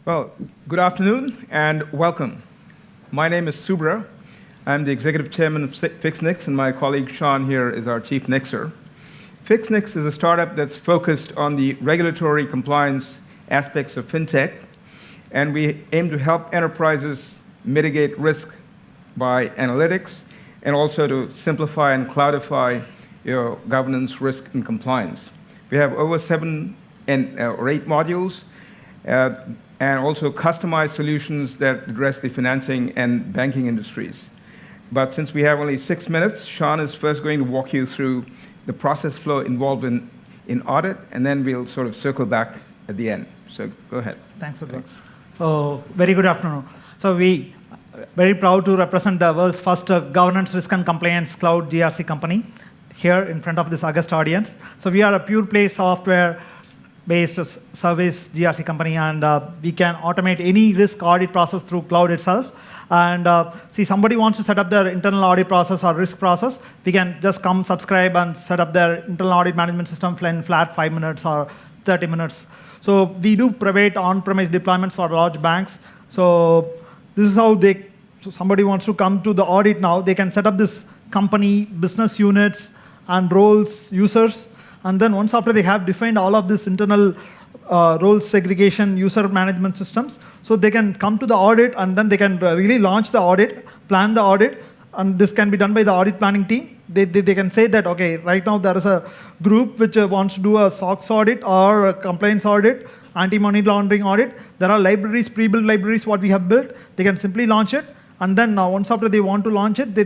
Well, good afternoon and welcome. My name is Subra. I'm the executive chairman of FixNix, and my colleague Sean here is our chief nixer. FixNix is a startup that's focused on the regulatory compliance aspects of fintech, and we aim to help enterprises mitigate risk by analytics and also to simplify and cloudify your governance, risk, and compliance. We have over 7 or 8 modules and also customized solutions that address the financing and banking industries. But since we have only 6 minutes, Sean is first going to walk you through the process flow involved in audit, and then we'll sort of circle back at the end. So go ahead. Thanks, Subra. So very good afternoon. So we very proud to represent the world's first governance, risk and compliance cloud GRC company here in front of this august audience. So we are a pure play software-based service GRC company, and we can automate any risk audit process through cloud itself. And see, somebody wants to set up their internal audit process or risk process, we can just come subscribe and set up their internal audit management system in flat 5 minutes or 30 minutes. So we do provide on-premise deployments for large banks. So this is how somebody wants to come to the audit now, they can set up this company, business units, and roles, users. And then once after they have defined all of this internal role segregation, user management systems, so they can come to the audit, and then they can really launch the audit, plan the audit, and this can be done by the audit planning team. They can say that, okay, right now there is a group which wants to do a SOX audit or a compliance audit, anti-money laundering audit. There are libraries, pre-built libraries, what we have built. They can simply launch it. And then once after they want to launch it, they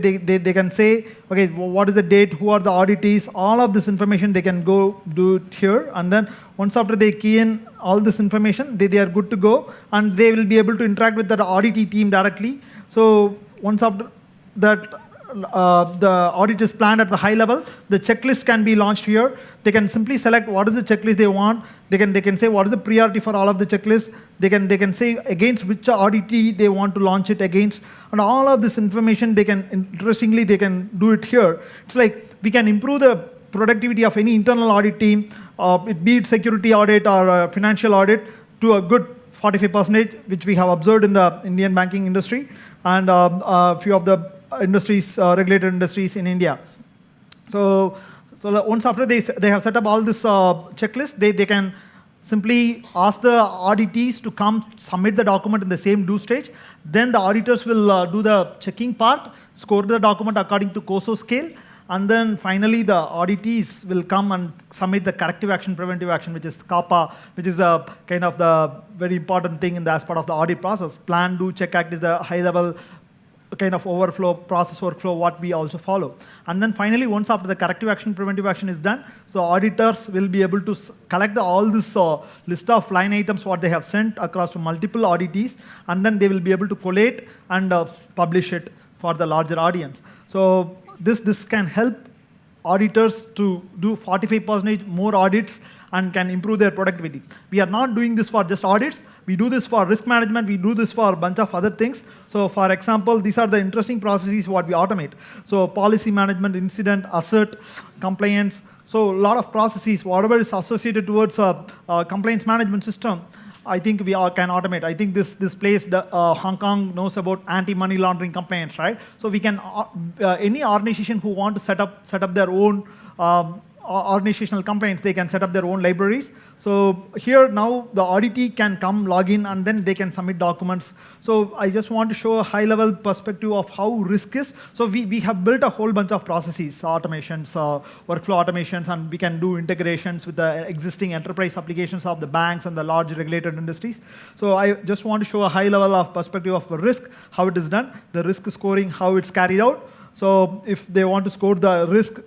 can say, okay, what is the date, who are the auditees, all of this information they can go do it here. And then once after they key in all this information, they are good to go, and they will be able to interact with the auditee team directly. So once after that, the audit is planned at the high level, the checklist can be launched here. They can simply select what is the checklist they want. They can say what is the priority for all of the checklists. They can say against which auditee they want to launch it against. And all of this information, interestingly, they can do it here. It's like we can improve the productivity of any internal audit team, be it security audit or financial audit, to a good 45%, which we have observed in the Indian banking industry and a few of the regulated industries in India. So once after they have set up all this checklist, they can simply ask the auditees to come submit the document in the same due stage. Then the auditors will do the checking part, score the document according to COSO scale, and then finally the auditees will come and submit the corrective action, preventive action, which is CAPA, which is the kind of the very important thing as part of the audit process. Plan, do, check, act is the high level kind of process workflow, what we also follow. And then finally, once after the corrective action, preventive action is done, so auditors will be able to collect all this list of line items what they have sent across to multiple auditees, and then they will be able to collate and publish it for the larger audience. So this can help auditors to do 45% more audits and can improve their productivity. We are not doing this for just audits. We do this for risk management. We do this for a bunch of other things. So for example, these are the interesting processes what we automate. So policy management, incident, asset, compliance. So a lot of processes, whatever is associated towards a compliance management system, I think we can automate. I think this place, Hong Kong knows about anti-money laundering compliance, right? So we can, any organization who want to set up their own organizational compliance, they can set up their own libraries. So here now the auditee can come, log in, and then they can submit documents. So I just want to show a high-level perspective of how risk is. So we have built a whole bunch of processes, automations, workflow automations, and we can do integrations with the existing enterprise applications of the banks and the large regulated industries. So I just want to show a high level of perspective of risk, how it is done, the risk scoring, how it's carried out. So if they want to score the risk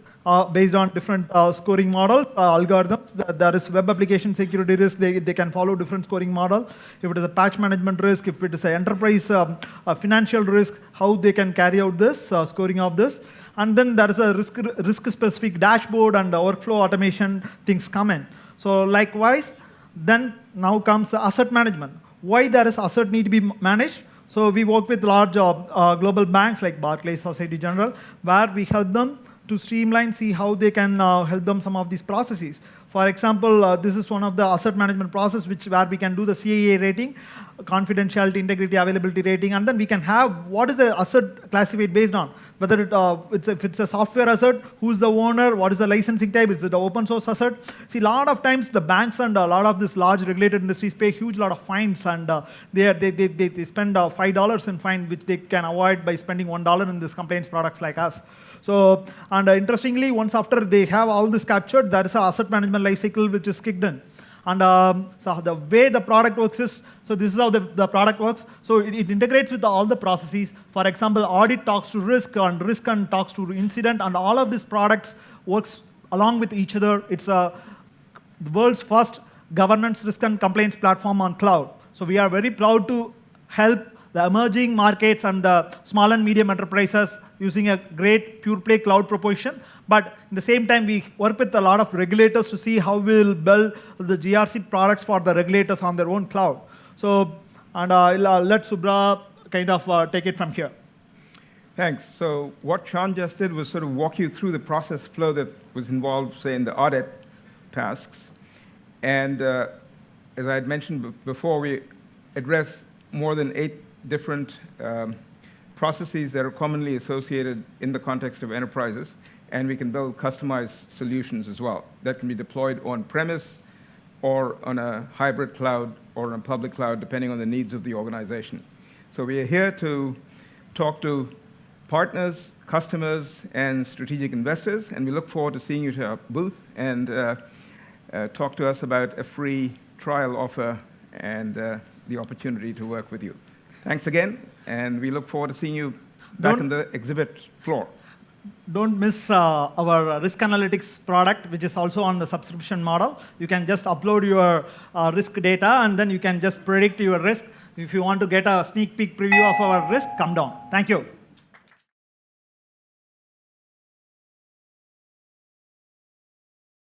based on different scoring models, algorithms. There is web application security risk. They can follow different scoring model. If it is a patch management risk, if it is an enterprise financial risk, how they can carry out this scoring of this. And then there is a risk-specific dashboard and the workflow automation things come in. So likewise, then now comes the asset management. Why there is asset need to be managed? So we work with large global banks like Barclays, Society General, where we help them to streamline, see how they can help them some of these processes. For example, this is one of the asset management process where we can do the CAA rating, confidentiality, integrity, availability rating, and then we can have what is the asset classified based on, whether if it's a software asset, who's the owner, what is the licensing type, is it an open source asset. See, a lot of times the banks and a lot of these large regulated industries pay huge lot of fines, and they spend $5 in fine, which they can avoid by spending $1 in these compliance products like us. So, and interestingly, once after they have all this captured, there is an asset management lifecycle which is kicked in. And so the way the product works is, so this is how the product works. So it integrates with all the processes. For example, audit talks to risk and talks to incident, and all of these products works along with each other. It's the world's first governance, risk and compliance platform on cloud. So we are very proud to help the emerging markets and the small and medium enterprises using a great pure play cloud proposition. But at the same time, we work with a lot of regulators to see how we will build the GRC products for the regulators on their own cloud. So, and I'll let Subra kind of take it from here. Thanks. So what Sean just did was sort of walk you through the process flow that was involved, say, in the audit tasks. And as I had mentioned before, we address more than 8 different processes that are commonly associated in the context of enterprises, and we can build customized solutions as well that can be deployed on-premise or on a hybrid cloud or on a public cloud, depending on the needs of the organization. So we are here to talk to partners, customers, and strategic investors, and we look forward to seeing you to our booth and talk to us about a free trial offer and the opportunity to work with you. Thanks again, and we look forward to seeing you back on the exhibit floor. Don't miss our risk analytics product, which is also on the subscription model. You can just upload your risk data, and then you can just predict your risk. If you want to get a sneak peek preview of our risk, come down. Thank you.